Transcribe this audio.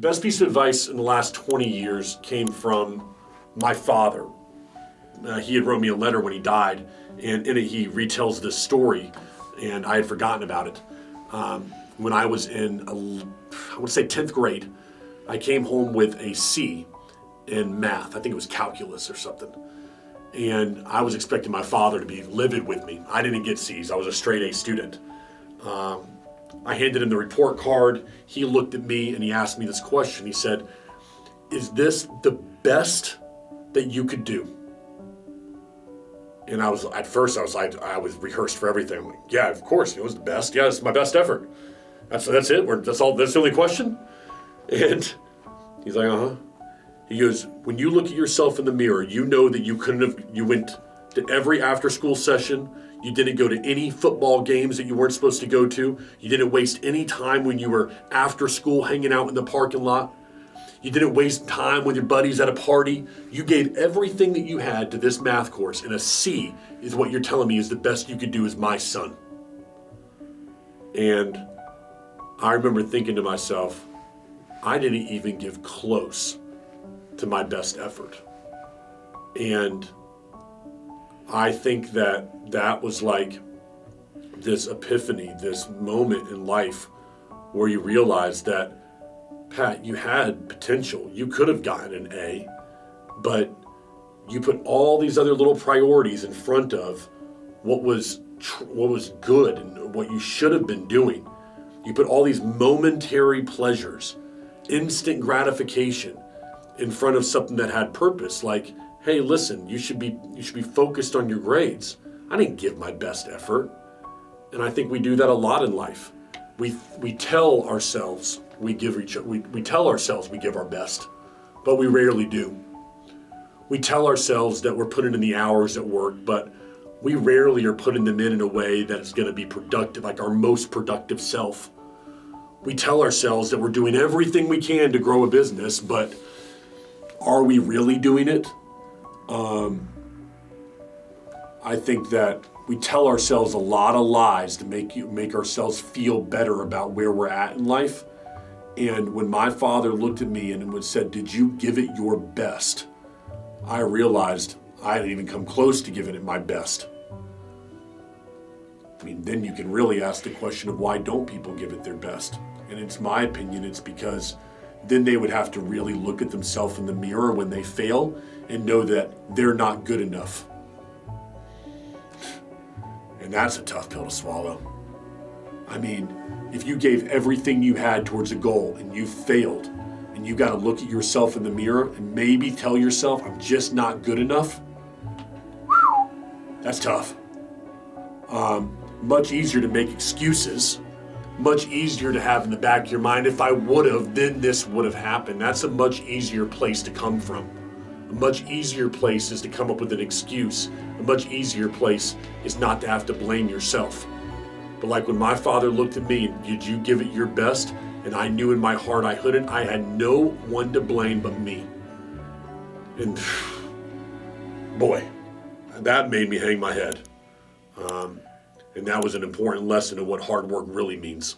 The best piece of advice in the last 20 years came from my father. He had wrote me a letter when he died, and in it he retells this story, and I had forgotten about it. When I was in, I would say 10th grade, I came home with a C in math. I think it was calculus or something. And I was expecting my father to be livid with me. I didn't get C's. I was a straight A student. I handed him the report card. He looked at me and he asked me this question. He said, "Is this the best that you could do?" And at first I was rehearsed for everything. I'm like, yeah, of course, it was the best. Yeah, it's my best effort. That's it. That's the only question. And he's like, uh-huh. He goes, when you look at yourself in the mirror, you know that you went to every after school session. You didn't go to any football games that you weren't supposed to go to. You didn't waste any time when you were after school hanging out in the parking lot. You didn't waste time with your buddies at a party. You gave everything that you had to this math course, and a C is what you're telling me is the best you could do as my son. And I remember thinking to myself, I didn't even give close to my best effort. And I think that was like this epiphany, this moment in life where you realize that, Pat, you had potential. You could have gotten an A, but you put all these other little priorities in front of what was good and what you should have been doing. You put all these momentary pleasures, instant gratification in front of something that had purpose. Like, hey, listen, you should be focused on your grades. I didn't give my best effort, and I think we do that a lot in life. We tell ourselves we give our best, but we rarely do. We tell ourselves that we're putting in the hours at work, but we rarely are putting them in a way that is going to be productive, like our most productive self. We tell ourselves that we're doing everything we can to grow a business, but are we really doing it? I think that we tell ourselves a lot of lies to make ourselves feel better about where we're at in life. And when my father looked at me and said, "Did you give it your best?" I realized I hadn't even come close to giving it my best. I mean, then you can really ask the question of why don't people give it their best? And it's my opinion, it's because then they would have to really look at themselves in the mirror when they fail and know that they're not good enough. And that's a tough pill to swallow. I mean, if you gave everything you had towards a goal and you failed, and you got to look at yourself in the mirror and maybe tell yourself, I'm just not good enough, that's tough. Much easier to make excuses, much easier to have in the back of your mind, if I would have, then this would have happened. That's a much easier place to come from. A much easier place is to come up with an excuse. A much easier place is not to have to blame yourself. But like when my father looked at me, did you give it your best? And I knew in my heart I couldn't. I had no one to blame but me. And boy, that made me hang my head. And that was an important lesson of what hard work really means.